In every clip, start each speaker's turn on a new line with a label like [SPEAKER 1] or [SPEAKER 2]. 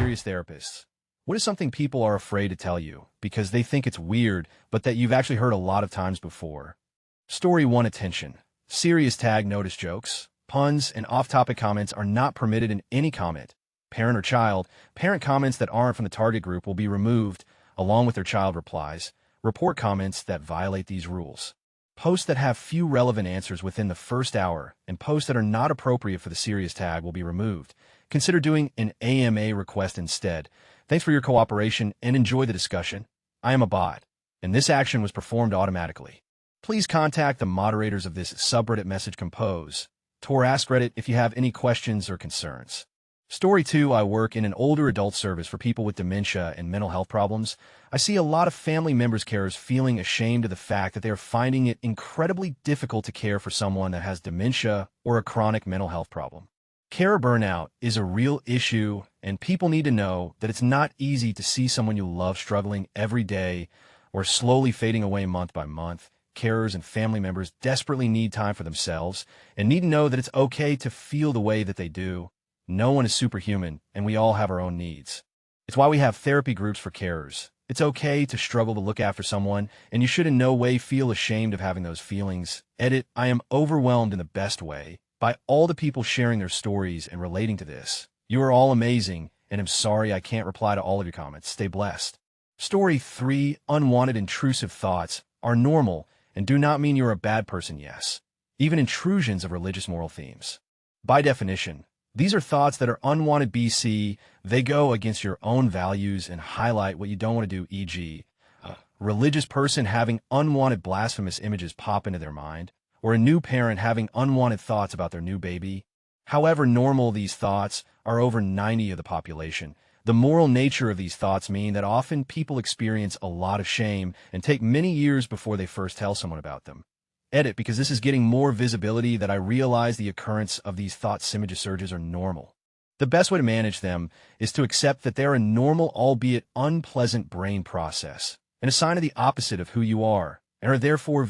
[SPEAKER 1] serious therapists. What is something people are afraid to tell you because they think it's weird, but that you've actually heard a lot of times before? Story 1. Attention. Serious tag notice jokes, puns, and off-topic comments are not permitted in any comment. Parent or child, parent comments that aren't from the target group will be removed, along with their child replies. Report comments that violate these rules. Posts that have few relevant answers within the first hour and posts that are not appropriate for the serious tag will be removed. Consider doing an AMA request instead. Thanks for your cooperation and enjoy the discussion. I am a bot, and this action was performed automatically. Please contact the moderators of this subreddit message compose or AskReddit if you have any questions or concerns. Story 2. I work in an older adult service for people with dementia and mental health problems. I see a lot of family members carers feeling ashamed of the fact that they are finding it incredibly difficult to care for someone that has dementia or a chronic mental health problem. Carer burnout is a real issue, and people need to know that it's not easy to see someone you love struggling every day or slowly fading away month by month. Carers and family members desperately need time for themselves and need to know that it's okay to feel the way that they do. No one is superhuman, and we all have our own needs. It's why we have therapy groups for carers. It's okay to struggle to look after someone, and you should in no way feel ashamed of having those feelings. Edit, I am overwhelmed in the best way by all the people sharing their stories and relating to this. You are all amazing, and I'm sorry I can't reply to all of your comments. Stay blessed. Story 3. Unwanted intrusive thoughts are normal and do not mean you're a bad person, yes. Even intrusions of religious moral themes. By definition, these are thoughts that are unwanted BC. They go against your own values and highlight what you don't want to do, e.g., a religious person having unwanted blasphemous images pop into their mind, or a new parent having unwanted thoughts about their new baby. However normal these thoughts are over 90% of the population. The moral nature of these thoughts mean that often people experience a lot of shame and take many years before they first tell someone about them. Edit, because this is getting more visibility that I realize the occurrence of these thought image surges are normal. The best way to manage them is to accept that they're a normal, albeit unpleasant brain process, and a sign of the opposite of who you are, and are therefore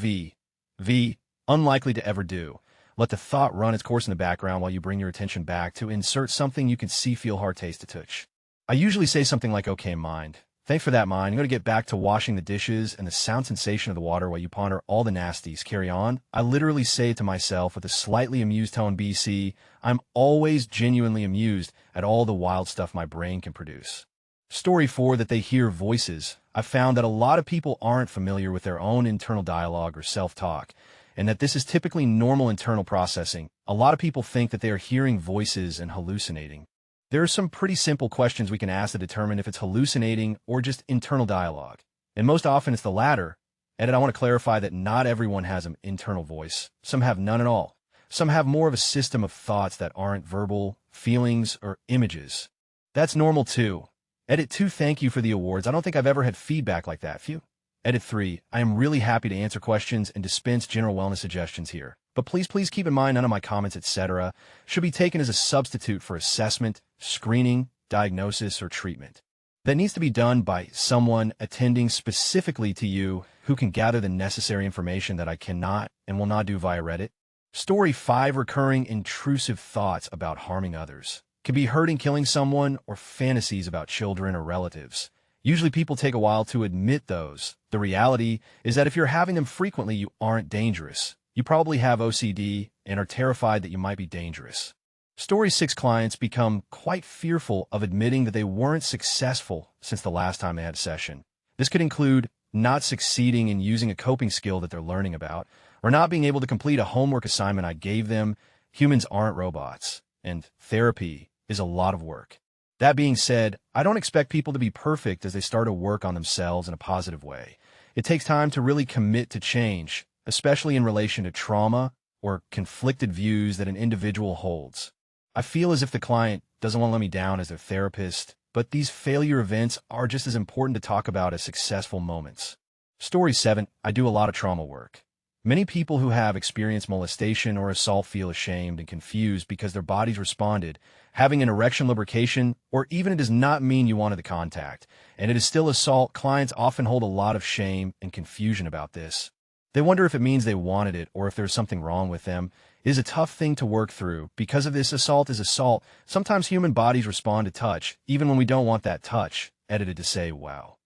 [SPEAKER 1] unlikely to ever do. Let the thought run its course in the background while you bring your attention back to insert something you can see, feel, heart, taste, to touch. I usually say something like, okay, mind. Thanks for that, mind. I'm going to get back to washing the dishes and the sound sensation of the water while you ponder all the nasties. Carry on. I literally say it to myself with a slightly amused tone, BC. I'm always genuinely amused at all the wild stuff my brain can produce. Story 4. That they hear voices. I've found that a lot of people aren't familiar with their own internal dialogue or self-talk, and that this is typically normal internal processing. A lot of people think that they are hearing voices and hallucinating. There are some pretty simple questions we can ask to determine if it's hallucinating or just internal dialogue. And most often it's the latter. And I want to clarify that not everyone has an internal voice. Some have none at all. Some have more of a system of thoughts that aren't verbal, feelings, or images. That's normal too. Edit 2. Thank you for the awards. I don't think I've ever had feedback like that. Phew. Edit 3. I am really happy to answer questions and dispense general wellness suggestions here. But please keep in mind none of my comments, etc., should be taken as a substitute for assessment, screening, diagnosis, or treatment. That needs to be done by someone attending specifically to you who can gather the necessary information that I cannot and will not do via Reddit. Story 5. Recurring intrusive thoughts about harming others. Could be hurting, killing someone, or fantasies about children or relatives. Usually people take a while to admit those. The reality is that if you're having them frequently, you aren't dangerous. You probably have OCD and are terrified that you might be dangerous. Story 6. Clients become quite fearful of admitting that they weren't successful since the last time they had a session. This could include not succeeding in using a coping skill that they're learning about, or not being able to complete a homework assignment I gave them. Humans aren't robots, and therapy is a lot of work. That being said, I don't expect people to be perfect as they start to work on themselves in a positive way. It takes time to really commit to change, especially in relation to trauma or conflicted views that an individual holds. I feel as if the client doesn't want to let me down as their therapist, but these failure events are just as important to talk about as successful moments. Story 7. I do a lot of trauma work. Many people who have experienced molestation or assault feel ashamed and confused because their bodies responded. Having an erection lubrication, or even it does not mean you wanted the contact, and it is still assault. Clients often hold a lot of shame and confusion about this. They wonder if it means they wanted it or if there's something wrong with them. It is a tough thing to work through. Because of this, assault is assault. Sometimes human bodies respond to touch, even when we don't want that touch. Edited to say, wow.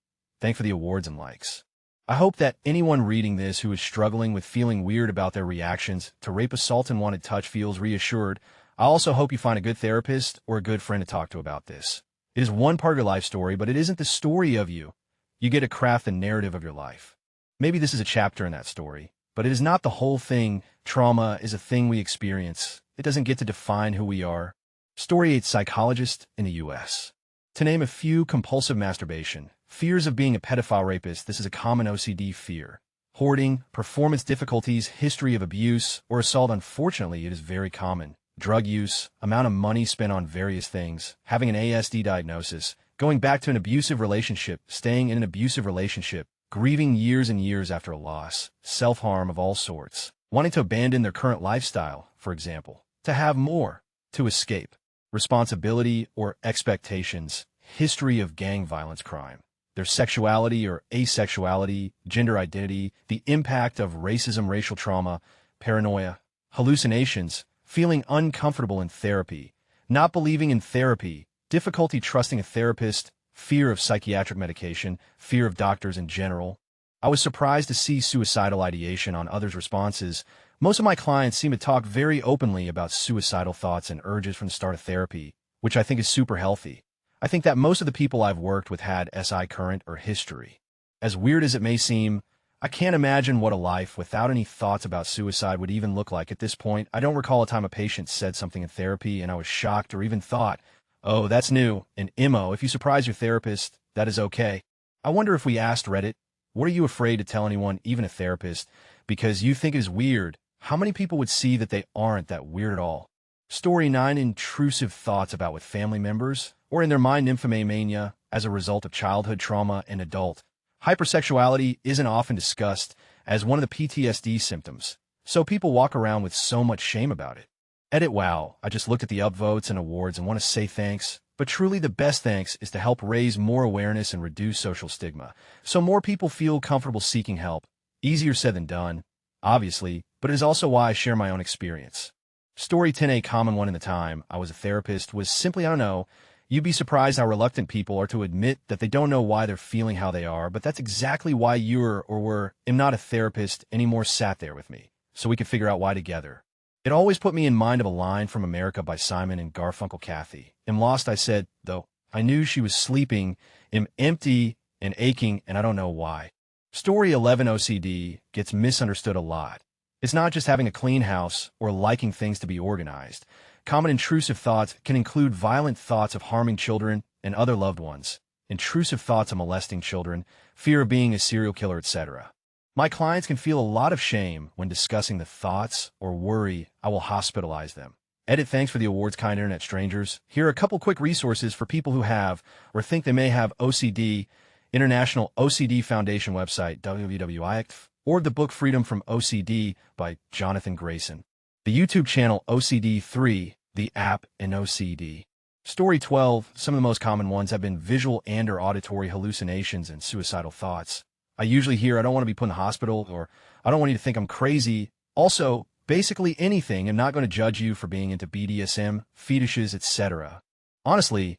[SPEAKER 1] Thank for the awards and likes. I hope that anyone reading this who is struggling with feeling weird about their reactions to rape, assault, and wanted touch feels reassured. I also hope you find a good therapist or a good friend to talk to about this. It is one part of your life story, but it isn't the story of you. You get to craft the narrative of your life. Maybe this is a chapter in that story, but it is not the whole thing. Trauma is a thing we experience. It doesn't get to define who we are. Story 8: Psychologist in the U.S. To name a few: compulsive masturbation, fears of being a pedophile rapist. This is a common OCD fear. Hoarding, performance difficulties, history of abuse or assault. Unfortunately, it is very common. Drug use, amount of money spent on various things, having an ASD diagnosis, going back to an abusive relationship, staying in an abusive relationship, grieving years and years after a loss, self-harm of all sorts, wanting to abandon their current lifestyle, for example, to have more, to escape, responsibility or expectations, history of gang violence, crime, their sexuality or asexuality, gender identity, the impact of racism, racial trauma, paranoia, hallucinations, feeling uncomfortable in therapy, not believing in therapy, difficulty trusting a therapist, fear of psychiatric medication, fear of doctors in general. I was surprised to see suicidal ideation on others' responses. Most of my clients seem to talk very openly about suicidal thoughts and urges from the start of therapy, which I think is super healthy. I think that most of the people I've worked with had SI current or history. As weird as it may seem, I can't imagine what a life without any thoughts about suicide would even look like at this point. I don't recall a time a patient said something in therapy and I was shocked or even thought, oh, that's new. An IMO, if you surprise your therapist, that is okay. I wonder if we asked Reddit, what are you afraid to tell anyone, even a therapist, because you think it is weird? How many people would see that they aren't that weird at all? Story 9: Intrusive thoughts about with family members or in their mind. Nymphomania as a result of childhood trauma and adult. Hypersexuality isn't often discussed as one of the PTSD symptoms, so people walk around with so much shame about it. Edit: wow, I just looked at the upvotes and awards and want to say thanks, but truly the best thanks is to help raise more awareness and reduce social stigma, so more people feel comfortable seeking help. Easier said than done, obviously, but it is also why I share my own experience. Story 10: A common one in the time I was a therapist was simply, I don't know. You'd be surprised how reluctant people are to admit that they don't know why they're feeling how they are, but that's exactly why am not a therapist anymore sat there with me, so we could figure out why together. It always put me in mind of a line from America by Simon and Garfunkel. Kathy, am lost, I said, though I knew she was sleeping, am empty and aching, and I don't know why. Story 11: OCD gets misunderstood a lot. It's not just having a clean house or liking things to be organized. Common intrusive thoughts can include violent thoughts of harming children and other loved ones, intrusive thoughts of molesting children, fear of being a serial killer, etc. My clients can feel a lot of shame when discussing the thoughts or worry I will hospitalize them. Edit: thanks for the awards, kind internet strangers. Here are a couple quick resources for people who have or think they may have OCD. International OCD Foundation website, WWIACF, or the book Freedom from OCD by Jonathan Grayson. The YouTube channel OCD3, the app, and OCD. Story 12: some of the most common ones have been visual and or auditory hallucinations and suicidal thoughts. I usually hear, I don't want to be put in the hospital, or I don't want you to think I'm crazy. Also, basically anything. I'm not going to judge you for being into BDSM, fetishes, etc. Honestly,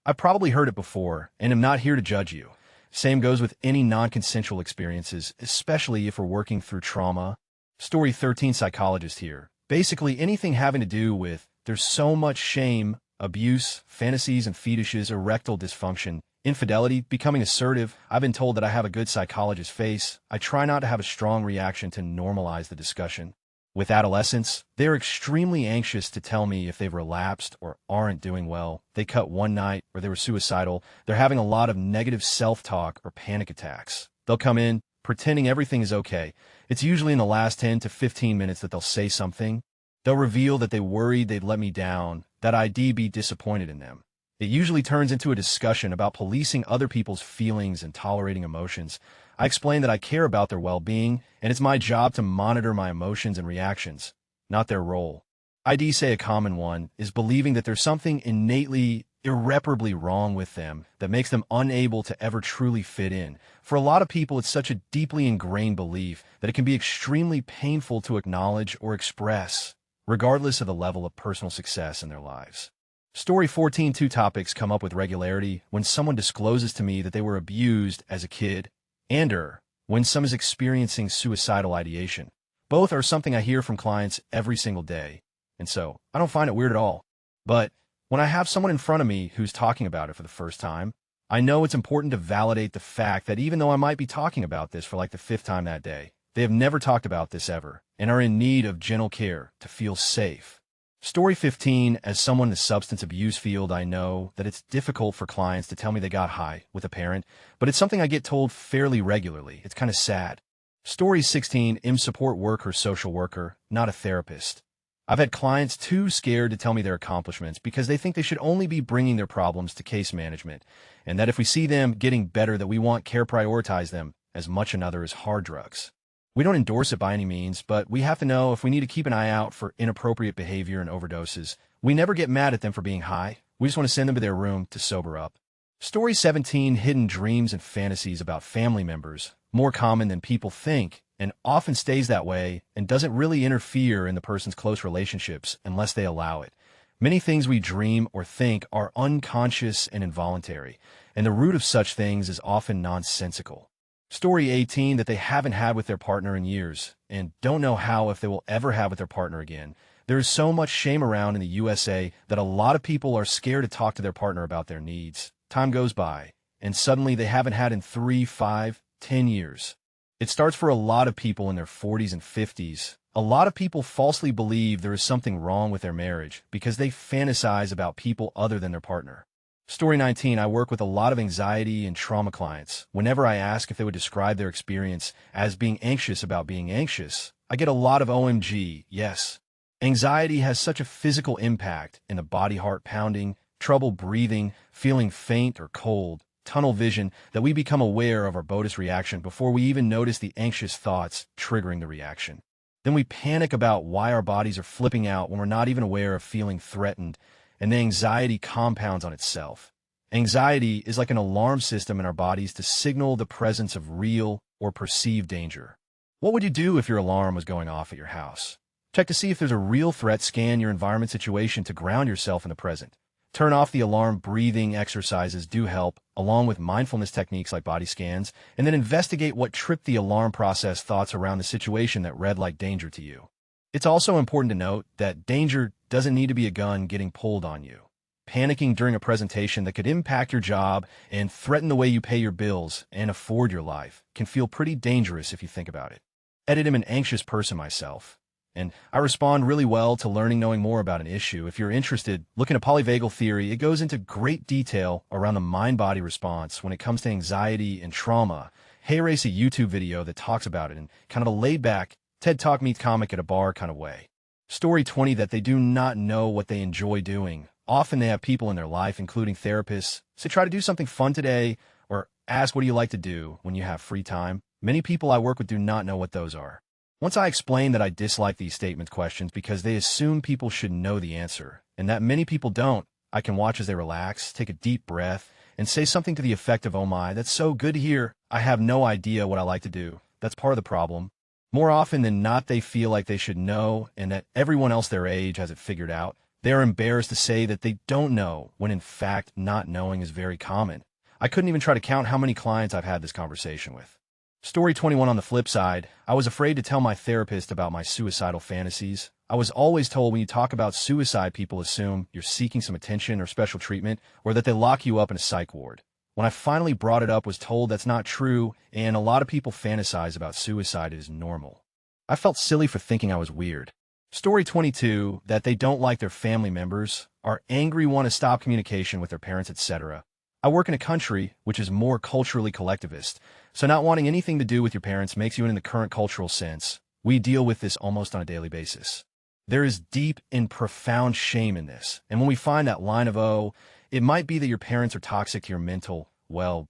[SPEAKER 1] I've probably heard it before, and am not here to judge you. Same goes with any non-consensual experiences, especially if we're working through trauma. Story 13: Psychologist here. Basically anything having to do with, there's so much shame, abuse, fantasies and fetishes, erectile dysfunction, infidelity, becoming assertive. I've been told that I have a good psychologist face. I try not to have a strong reaction to normalize the discussion. With adolescents, they're extremely anxious to tell me if they've relapsed or aren't doing well. They cut one night or they were suicidal. They're having a lot of negative self-talk or panic attacks. They'll come in pretending everything is okay. It's usually in the last 10 to 15 minutes that they'll say something. They'll reveal that they worried they'd let me down, that I'd be disappointed in them. It usually turns into a discussion about policing other people's feelings and tolerating emotions. I explain that I care about their well-being, and it's my job to monitor my emotions and reactions, not their role. I'd say a common one is believing that there's something innately, irreparably wrong with them that makes them unable to ever truly fit in. For a lot of people, it's such a deeply ingrained belief that it can be extremely painful to acknowledge or express. regardless of the level of personal success in their lives. Story 14. Two topics come up with regularity when someone discloses to me that they were abused as a kid, and/or when someone is experiencing suicidal ideation. Both are something I hear from clients every single day, and so I don't find it weird at all. But when I have someone in front of me who's talking about it for the first time, I know it's important to validate the fact that even though I might be talking about this for like the fifth time that day, they have never talked about this ever and are in need of gentle care to feel safe. Story 15. As someone in the substance abuse field, I know that it's difficult for clients to tell me they got high with a parent, but it's something I get told fairly regularly. It's kind of sad. Story 16. I'm support worker, social worker, not a therapist. I've had clients too scared to tell me their accomplishments because they think they should only be bringing their problems to case management, and that if we see them getting better, that we want care prioritize them as much another as hard drugs. We don't endorse it by any means, but we have to know if we need to keep an eye out for inappropriate behavior and overdoses. We never get mad at them for being high. We just want to send them to their room to sober up. Story 17. Hidden dreams and fantasies about family members, more common than people think, and often stays that way and doesn't really interfere in the person's close relationships unless they allow it. Many things we dream or think are unconscious and involuntary, and the root of such things is often nonsensical. Story 18. That they haven't had with their partner in years and don't know how if they will ever have with their partner again. There is so much shame around in the USA that a lot of people are scared to talk to their partner about their needs. Time goes by, and suddenly they haven't had in 3, 5, 10 years. It starts for a lot of people in their 40s and 50s. A lot of people falsely believe there is something wrong with their marriage because they fantasize about people other than their partner. Story 19. I work with a lot of anxiety and trauma clients. Whenever I ask if they would describe their experience as being anxious about being anxious, I get a lot of OMG, yes. Anxiety has such a physical impact in the body, heart pounding, trouble breathing, feeling faint or cold, tunnel vision, that we become aware of our body's reaction before we even notice the anxious thoughts triggering the reaction. Then we panic about why our bodies are flipping out when we're not even aware of feeling threatened, and the anxiety compounds on itself. Anxiety is like an alarm system in our bodies to signal the presence of real or perceived danger. What would you do if your alarm was going off at your house? Check to see if there's a real threat. Scan your environment situation to ground yourself in the present. Turn off the alarm. Breathing exercises do help, along with mindfulness techniques like body scans, and then investigate what tripped the alarm. Process thoughts around the situation that read like danger to you. It's also important to note that danger doesn't need to be a gun getting pulled on you. Panicking during a presentation that could impact your job and threaten the way you pay your bills and afford your life can feel pretty dangerous if you think about it. I'm an anxious person myself, and I respond really well to knowing more about an issue. If you're interested, look into polyvagal theory. It goes into great detail around the mind-body response when it comes to anxiety and trauma. Hey, race a YouTube video that talks about it in kind of a laid-back TED Talk meets comic at a bar kind of way. Story 20. That they do not know what they enjoy doing. Often they have people in their life, including therapists, say try to do something fun today, or ask what do you like to do when you have free time. Many people I work with do not know what those are. Once I explain that I dislike these statement questions because they assume people should know the answer, and that many people don't, I can watch as they relax, take a deep breath, and say something to the effect of, "Oh my, that's so good to hear. I have no idea what I like to do." That's part of the problem. More often than not, they feel like they should know and that everyone else their age has it figured out. They are embarrassed to say that they don't know, when in fact not knowing is very common. I couldn't even try to count how many clients I've had this conversation with. Story 21. On the flip side, I was afraid to tell my therapist about my suicidal fantasies. I was always told when you talk about suicide, people assume you're seeking some attention or special treatment, or that they lock you up in a psych ward. When I finally brought it up, was told that's not true, and a lot of people fantasize about suicide is normal. I felt silly for thinking I was weird. Story 22. That they don't like their family members, are angry, want to stop communication with their parents, etc. I work in a country which is more culturally collectivist, so not wanting anything to do with your parents makes you in the current cultural sense. We deal with this almost on a daily basis. There is deep and profound shame in this, and when we find that line of, oh, it might be that your parents are toxic to your mental,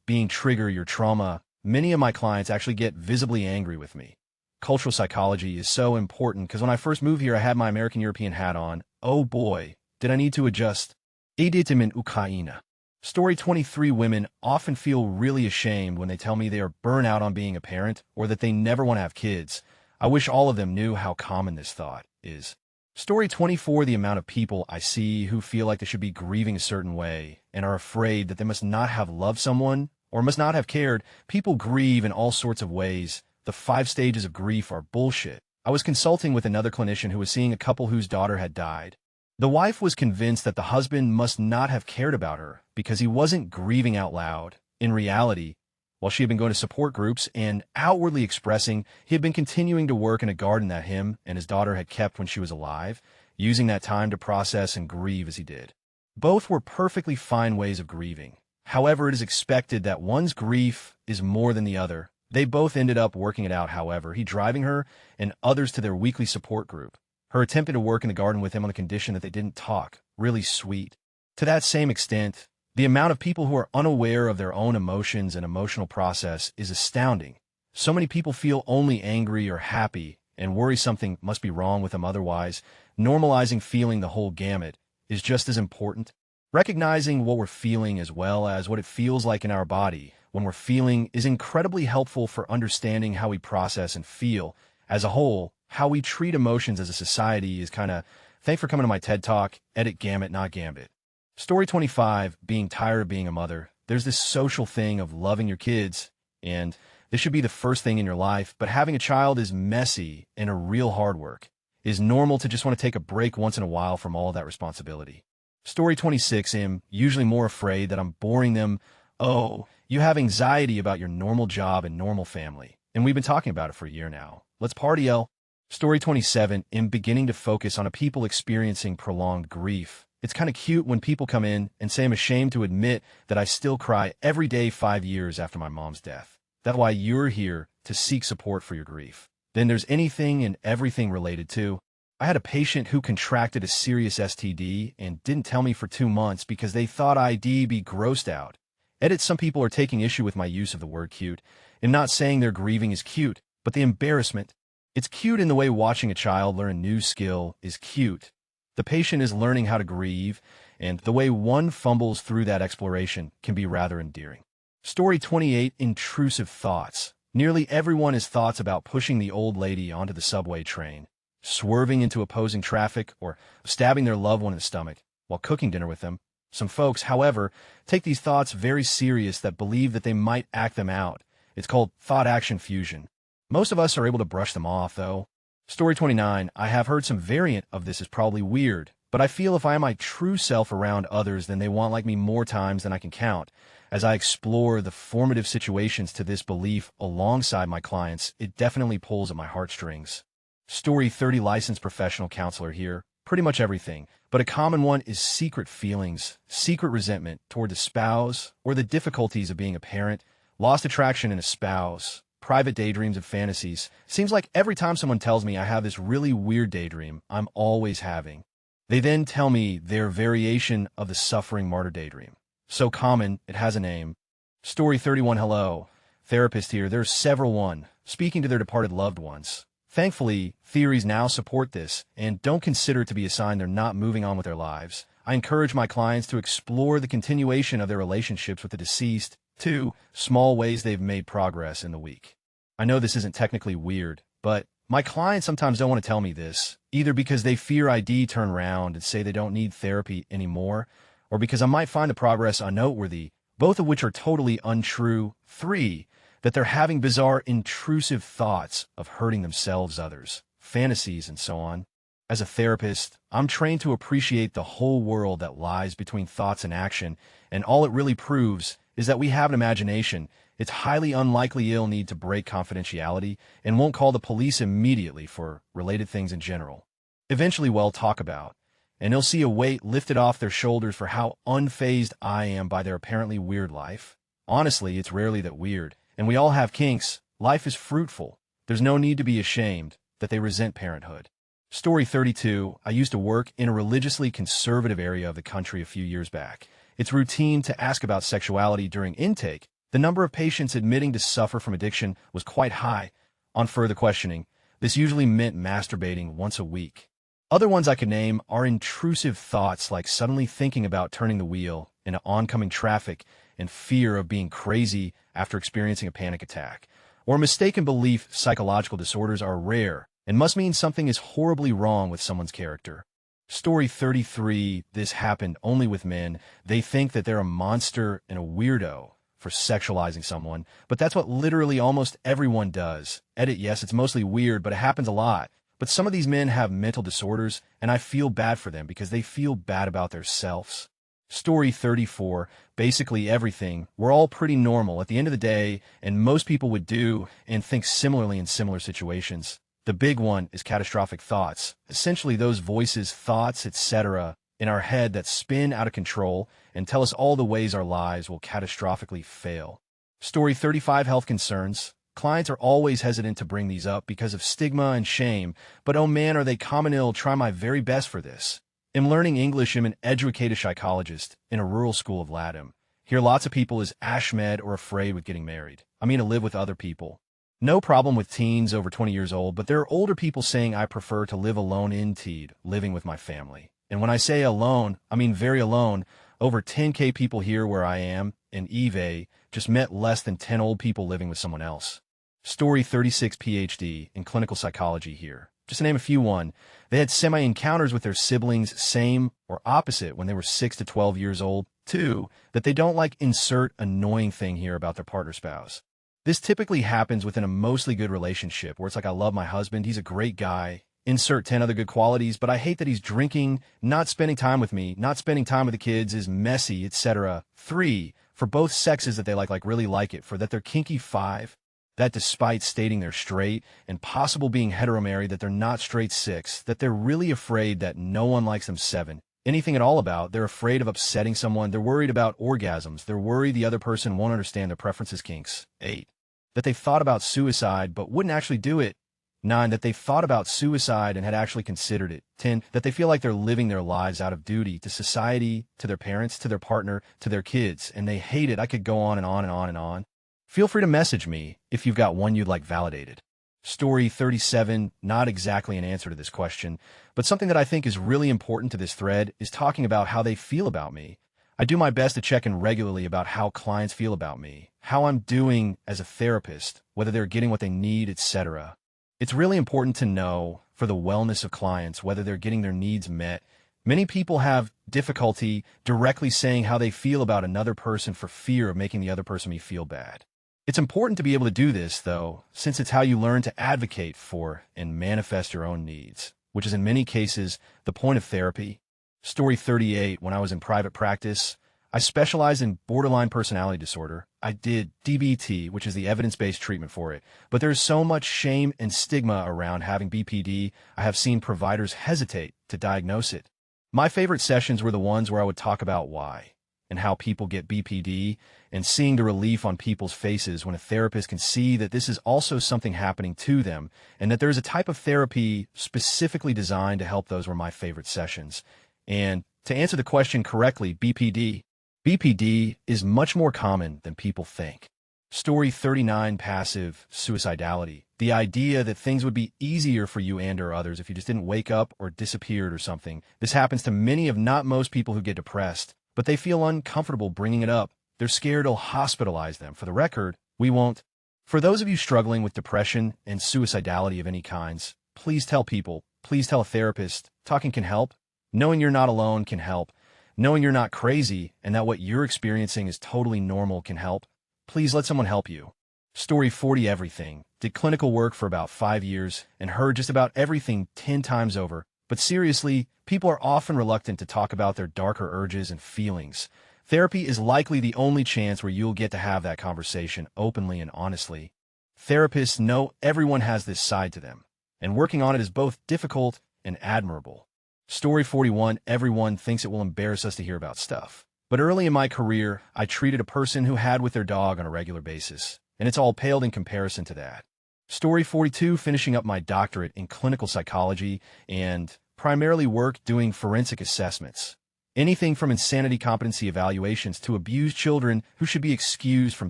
[SPEAKER 1] being trigger, your trauma, many of my clients actually get visibly angry with me. Cultural psychology is so important because when I first moved here, I had my American European hat on. Oh boy, did I need to adjust. Editim in Ukraina. Story 23. Women often feel really ashamed when they tell me they are burnt out on being a parent or that they never want to have kids. I wish all of them knew how common this thought is. Story 24, the amount of people I see who feel like they should be grieving a certain way and are afraid that they must not have loved someone or must not have cared. People grieve in all sorts of ways. The 5 stages of grief are bullshit. I was consulting with another clinician who was seeing a couple whose daughter had died. The wife was convinced that the husband must not have cared about her because he wasn't grieving out loud. In reality, while she had been going to support groups and outwardly expressing, he had been continuing to work in a garden that him and his daughter had kept when she was alive, using that time to process and grieve as he did. Both were perfectly fine ways of grieving. However, it is expected that one's grief is more than the other. They both ended up working it out, however, he driving her and others to their weekly support group. Her attempted to work in the garden with him on the condition that they didn't talk. Really sweet. To that same extent, the amount of people who are unaware of their own emotions and emotional process is astounding. So many people feel only angry or happy and worry something must be wrong with them otherwise. Normalizing feeling the whole gamut is just as important. Recognizing what we're feeling as well as what it feels like in our body when we're feeling is incredibly helpful for understanding how we process and feel. As a whole, how we treat emotions as a society is thanks for coming to my TED Talk, edit gamut, not gambit. Story 25, being tired of being a mother. There's this social thing of loving your kids, and this should be the first thing in your life, but having a child is messy and a real hard work. It is normal to just want to take a break once in a while from all of that responsibility. Story 26, I'm usually more afraid that I'm boring them. Oh, you have anxiety about your normal job and normal family, and we've been talking about it for a year now. Let's party, L. Story 27, I'm beginning to focus on people experiencing prolonged grief. It's kind of cute when people come in and say I'm ashamed to admit that I still cry every day 5 years after my mom's death. That's why you're here, to seek support for your grief. Then there's anything and everything related to. I had a patient who contracted a serious STD and didn't tell me for 2 months because they thought I'd be grossed out. Edit, some people are taking issue with my use of the word cute. I'm not saying their grieving is cute, but the embarrassment. It's cute in the way watching a child learn a new skill is cute. The patient is learning how to grieve, and the way one fumbles through that exploration can be rather endearing. Story 28, intrusive thoughts. Nearly everyone has thoughts about pushing the old lady onto the subway train, swerving into opposing traffic, or stabbing their loved one in the stomach while cooking dinner with them. Some folks, however, take these thoughts very serious that believe that they might act them out. It's called thought-action fusion. Most of us are able to brush them off, though. Story 29, I have heard some variant of this is probably weird, but I feel if I am my true self around others, then they want like me more times than I can count. As I explore the formative situations to this belief alongside my clients, it definitely pulls at my heartstrings. Story 30, licensed professional counselor here. Pretty much everything, but a common one is secret feelings, secret resentment toward the spouse, or the difficulties of being a parent, lost attraction in a spouse, private daydreams and fantasies. Seems like every time someone tells me I have this really weird daydream I'm always having, they then tell me their variation of the suffering martyr daydream. So common, it has a name. Story 31, hello. Therapist here. There's several one, speaking to their departed loved ones. Thankfully, theories now support this and don't consider it to be a sign they're not moving on with their lives. I encourage my clients to explore the continuation of their relationships with the deceased. 2 small ways they've made progress in the week. I know this isn't technically weird, but my clients sometimes don't want to tell me this, either because they fear I'd turn around and say they don't need therapy anymore, or because I might find the progress unnoteworthy, both of which are totally untrue. 3, that they're having bizarre, intrusive thoughts of hurting themselves, others, fantasies, and so on. As a therapist, I'm trained to appreciate the whole world that lies between thoughts and action, and all it really proves is that we have an imagination. It's highly unlikely you'll need to break confidentiality and won't call the police immediately for related things in general. Eventually, we'll talk about, and they'll see a weight lifted off their shoulders for how unfazed I am by their apparently weird life. Honestly, it's rarely that weird, and we all have kinks. Life is fruitful. There's no need to be ashamed that they resent parenthood. Story 32, I used to work in a religiously conservative area of the country a few years back. It's routine to ask about sexuality during intake. The number of patients admitting to suffer from addiction was quite high. On further questioning, this usually meant masturbating once a week. Other ones I could name are intrusive thoughts like suddenly thinking about turning the wheel into oncoming traffic and fear of being crazy after experiencing a panic attack. Or mistaken belief. Psychological disorders are rare, and must mean something is horribly wrong with someone's character. Story 33, this happened only with men. They think that they're a monster and a weirdo for sexualizing someone, but that's what literally almost everyone does. Edit, yes, it's mostly weird, but it happens a lot. But some of these men have mental disorders, and I feel bad for them because they feel bad about themselves. Story 34, basically everything. We're all pretty normal at the end of the day, and most people would do and think similarly in similar situations. The big one is catastrophic thoughts, essentially those voices, thoughts, etc. in our head that spin out of control and tell us all the ways our lives will catastrophically fail. Story 35, health concerns. Clients are always hesitant to bring these up because of stigma and shame, but oh man, are they common. I'll try my very best for this. I'm learning English. I'm an educated psychologist in a rural school of Latin. Hear lots of people is ashmed or afraid with getting married. I mean to live with other people. No problem with teens over 20 years old, but there are older people saying I prefer to live alone instead, living with my family. And when I say alone, I mean very alone. Over 10K people here where I am, in Eve, just met less than 10 old people living with someone else. Story 36, PhD in clinical psychology here. Just to name a few. One, they had semi-encounters with their siblings, same or opposite, when they were 6 to 12 years old. 2, that they don't like insert annoying thing here about their partner spouse. This typically happens within a mostly good relationship where it's like, I love my husband, he's a great guy, insert 10 other good qualities, but I hate that he's drinking, not spending time with me, not spending time with the kids, is messy, etc. 3, for both sexes that they like really like it, for that they're kinky. 5, that despite stating they're straight and possible being heteromarried, that they're not straight. 6, that they're really afraid that no one likes them. 7, anything at all about, they're afraid of upsetting someone, they're worried about orgasms, they're worried the other person won't understand their preferences. Kinks. 8, that they've thought about suicide but wouldn't actually do it. 9, that they've thought about suicide and had actually considered it. 10, that they feel like they're living their lives out of duty to society, to their parents, to their partner, to their kids, and they hate it. I could go on and on and on and on. Feel free to message me if you've got one you'd like validated. Story 37, not exactly an answer to this question, but something that I think is really important to this thread is talking about how they feel about me. I do my best to check in regularly about how clients feel about me, how I'm doing as a therapist, whether they're getting what they need, etc. It's really important to know, for the wellness of clients, whether they're getting their needs met. Many people have difficulty directly saying how they feel about another person for fear of making the other person feel bad. It's important to be able to do this, though, since it's how you learn to advocate for and manifest your own needs, which is in many cases the point of therapy. Story 38, when I was in private practice, I specialized in borderline personality disorder. I did DBT, which is the evidence-based treatment for it, but there's so much shame and stigma around having BPD, I have seen providers hesitate to diagnose it. My favorite sessions were the ones where I would talk about why and how people get BPD, and seeing the relief on people's faces when a therapist can see that this is also something happening to them, and that there's a type of therapy specifically designed to help. Those were my favorite sessions. And to answer the question correctly, BPD is much more common than people think. Story 39, passive suicidality. The idea that things would be easier for you and or others if you just didn't wake up or disappeared or something. This happens to many of not most people who get depressed, but they feel uncomfortable bringing it up. They're scared it'll hospitalize them. For the record, we won't. For those of you struggling with depression and suicidality of any kinds, please tell people, please tell a therapist. Talking can help. Knowing you're not alone can help. Knowing you're not crazy and that what you're experiencing is totally normal can help. Please let someone help you. Story 40, everything. Did clinical work for about 5 years and heard just about everything 10 times over. But seriously, people are often reluctant to talk about their darker urges and feelings. Therapy is likely the only chance where you'll get to have that conversation openly and honestly. Therapists know everyone has this side to them, and working on it is both difficult and admirable. Story 41, everyone thinks it will embarrass us to hear about stuff. But early in my career, I treated a person who had with their dog on a regular basis, and it's all paled in comparison to that. Story 42, finishing up my doctorate in clinical psychology and primarily work doing forensic assessments. Anything from insanity competency evaluations to abused children who should be excused from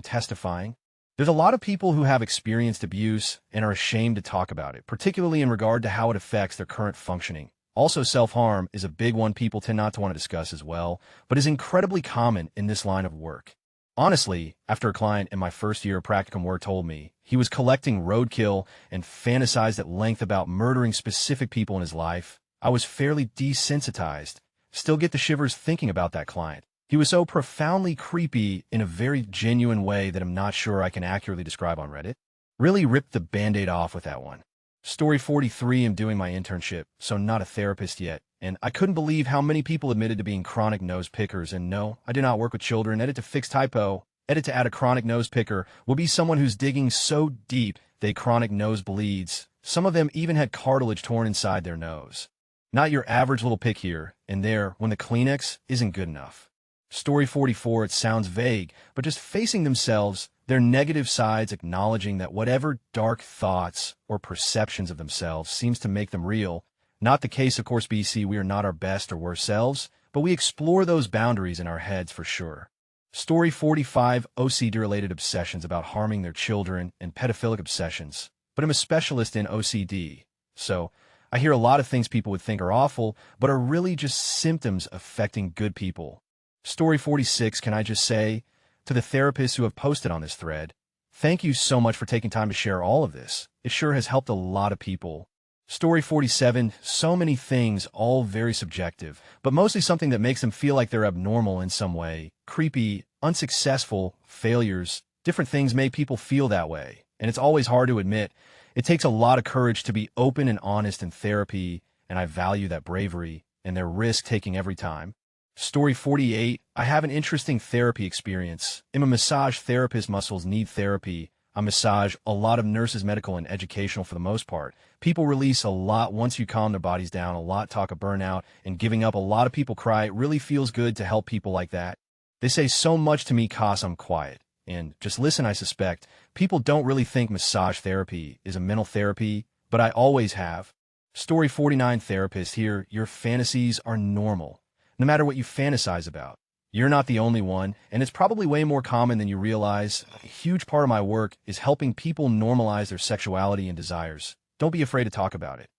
[SPEAKER 1] testifying. There's a lot of people who have experienced abuse and are ashamed to talk about it, particularly in regard to how it affects their current functioning. Also, self-harm is a big one people tend not to want to discuss as well, but is incredibly common in this line of work. Honestly, after a client in my first year of practicum work told me he was collecting roadkill and fantasized at length about murdering specific people in his life, I was fairly desensitized. Still get the shivers thinking about that client. He was so profoundly creepy in a very genuine way that I'm not sure I can accurately describe on Reddit. Really ripped the Band-Aid off with that one. Story 43, I'm doing my internship, so not a therapist yet, and I couldn't believe how many people admitted to being chronic nose pickers, and no, I do not work with children. Edit to fix typo. Edit to add a chronic nose picker will be someone who's digging so deep they chronic nose bleeds. Some of them even had cartilage torn inside their nose. Not your average little pick here and there when the Kleenex isn't good enough. Story 44, it sounds vague, but just facing themselves, their negative sides, acknowledging that whatever dark thoughts or perceptions of themselves seems to make them real. Not the case, of course, BC, we are not our best or worst selves, but we explore those boundaries in our heads for sure. Story 45, OCD-related obsessions about harming their children and pedophilic obsessions. But I'm a specialist in OCD, so I hear a lot of things people would think are awful, but are really just symptoms affecting good people. Story 46, can I just say, to the therapists who have posted on this thread, thank you so much for taking time to share all of this. It sure has helped a lot of people. Story 47, so many things, all very subjective, but mostly something that makes them feel like they're abnormal in some way. Creepy, unsuccessful, failures, different things make people feel that way, and it's always hard to admit. It takes a lot of courage to be open and honest in therapy, and I value that bravery and their risk-taking every time. Story 48, I have an interesting therapy experience. I'm a massage therapist. Muscles need therapy. I massage a lot of nurses, medical and educational for the most part. People release a lot once you calm their bodies down, a lot talk of burnout and giving up. A lot of people cry. It really feels good to help people like that. They say so much to me 'cause I'm quiet. And just listen, I suspect people don't really think massage therapy is a mental therapy, but I always have. Story 49, therapist here, your fantasies are normal. No matter what you fantasize about, you're not the only one, and it's probably way more common than you realize. A huge part of my work is helping people normalize their sexuality and desires. Don't be afraid to talk about it.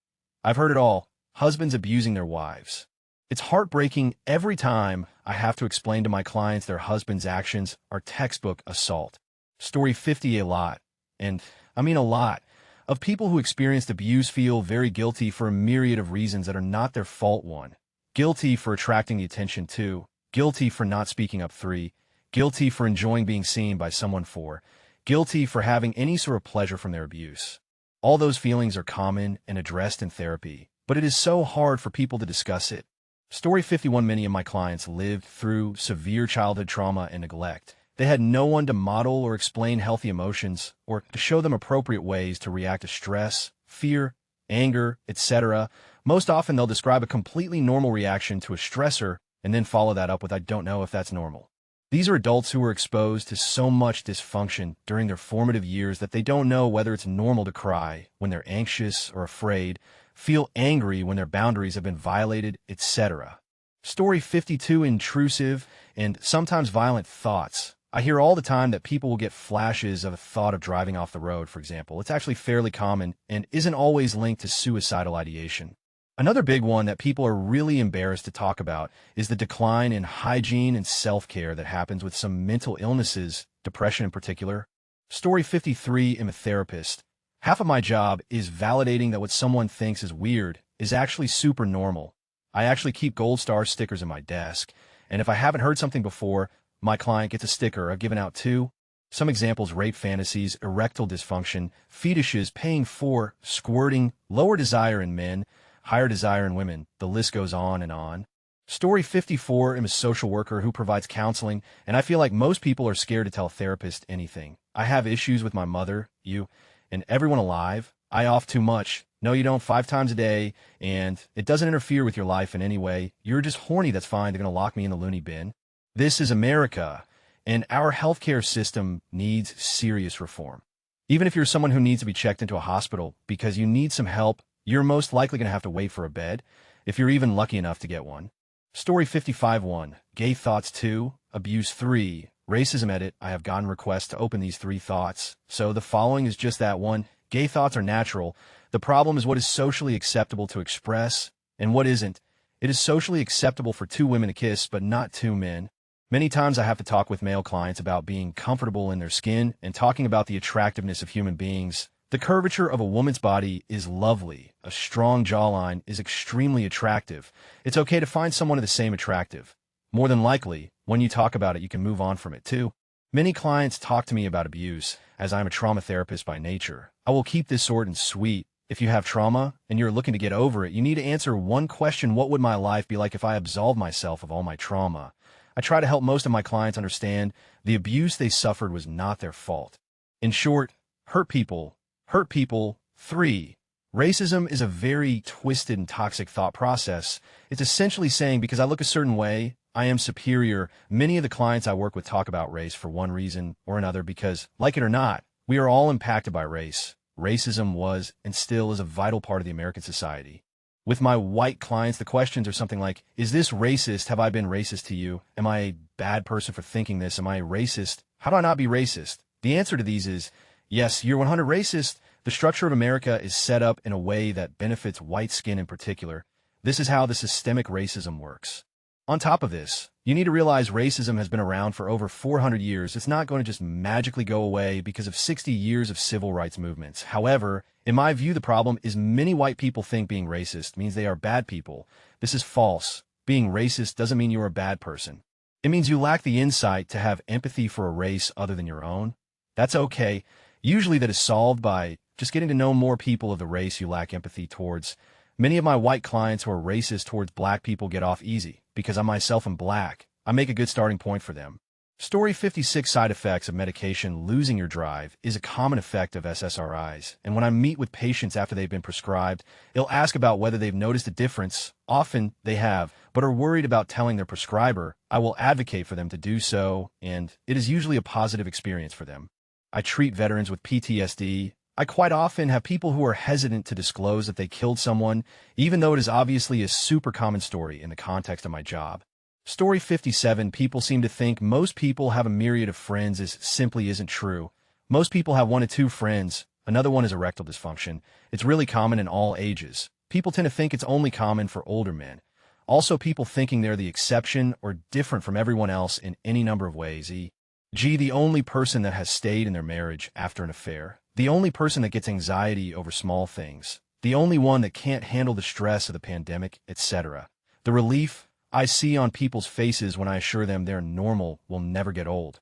[SPEAKER 1] I've heard it all. Husbands abusing their wives. It's heartbreaking every time I have to explain to my clients their husband's actions are textbook assault. Story 50, a lot, and I mean a lot, of people who experienced abuse feel very guilty for a myriad of reasons that are not their fault. 1. Guilty for attracting the attention. 2. Guilty for not speaking up. 3. Guilty for enjoying being seen by someone. 4. Guilty for having any sort of pleasure from their abuse. All those feelings are common and addressed in therapy, but it is so hard for people to discuss it. Story 51, many of my clients lived through severe childhood trauma and neglect. They had no one to model or explain healthy emotions or to show them appropriate ways to react to stress, fear, anger, etc. Most often they'll describe a completely normal reaction to a stressor and then follow that up with, I don't know if that's normal. These are adults who were exposed to so much dysfunction during their formative years that they don't know whether it's normal to cry when they're anxious or afraid, feel angry when their boundaries have been violated, etc. Story 52, intrusive and sometimes violent thoughts. I hear all the time that people will get flashes of a thought of driving off the road, for example. It's actually fairly common and isn't always linked to suicidal ideation. Another big one that people are really embarrassed to talk about is the decline in hygiene and self-care that happens with some mental illnesses, depression in particular. Story 53, I'm a therapist. Half of my job is validating that what someone thinks is weird is actually super normal. I actually keep gold star stickers in my desk, and if I haven't heard something before, my client gets a sticker. I've given out 2. Some examples: rape fantasies, erectile dysfunction, fetishes, paying for, squirting, lower desire in men, higher desire in women. The list goes on and on. Story 54, I'm a social worker who provides counseling, and I feel like most people are scared to tell a therapist anything. I have issues with my mother, you, and everyone alive. I off too much. No, you don't, 5 times a day, and it doesn't interfere with your life in any way. You're just horny, that's fine. They're going to lock me in the loony bin. This is America, and our healthcare system needs serious reform. Even if you're someone who needs to be checked into a hospital because you need some help, you're most likely going to have to wait for a bed, if you're even lucky enough to get one. Story 55, 1. Gay thoughts. 2. Abuse. 3. Racism. Edit. I have gotten requests to open these 3 thoughts, so the following is just that. 1. Gay thoughts are natural. The problem is what is socially acceptable to express and what isn't. It is socially acceptable for 2 women to kiss, but not 2 men. Many times I have to talk with male clients about being comfortable in their skin and talking about the attractiveness of human beings. The curvature of a woman's body is lovely. A strong jawline is extremely attractive. It's okay to find someone of the same attractive. More than likely, when you talk about it, you can move on from it too. Many clients talk to me about abuse, as I'm a trauma therapist by nature. I will keep this short and sweet. If you have trauma and you're looking to get over it, you need to answer one question: what would my life be like if I absolved myself of all my trauma? I try to help most of my clients understand the abuse they suffered was not their fault. In short, hurt people. 3. Racism is a very twisted and toxic thought process. It's essentially saying because I look a certain way, I am superior. Many of the clients I work with talk about race for one reason or another because, like it or not, we are all impacted by race. Racism was and still is a vital part of the American society. With my white clients, the questions are something like, is this racist? Have I been racist to you? Am I a bad person for thinking this? Am I racist? How do I not be racist? The answer to these is, yes, you're 100% racist. The structure of America is set up in a way that benefits white skin in particular. This is how the systemic racism works. On top of this, you need to realize racism has been around for over 400 years. It's not going to just magically go away because of 60 years of civil rights movements. However, in my view, the problem is many white people think being racist means they are bad people. This is false. Being racist doesn't mean you're a bad person. It means you lack the insight to have empathy for a race other than your own. That's okay. Usually that is solved by just getting to know more people of the race you lack empathy towards. Many of my white clients who are racist towards black people get off easy because I myself am black. I make a good starting point for them. Story 56: Side effects of medication. Losing your drive is a common effect of SSRIs, and when I meet with patients after they've been prescribed, they'll ask about whether they've noticed a difference. Often they have, but are worried about telling their prescriber. I will advocate for them to do so, and it is usually a positive experience for them. I treat veterans with PTSD. I quite often have people who are hesitant to disclose that they killed someone, even though it is obviously a super common story in the context of my job. Story 57: People seem to think most people have a myriad of friends. This simply isn't true. Most people have 1 to 2 friends. Another one is erectile dysfunction. It's really common in all ages. People tend to think it's only common for older men. Also, people thinking they're the exception or different from everyone else in any number of ways. E.g., the only person that has stayed in their marriage after an affair. The only person that gets anxiety over small things. The only one that can't handle the stress of the pandemic, etc. The relief I see on people's faces when I assure them they're normal will never get old.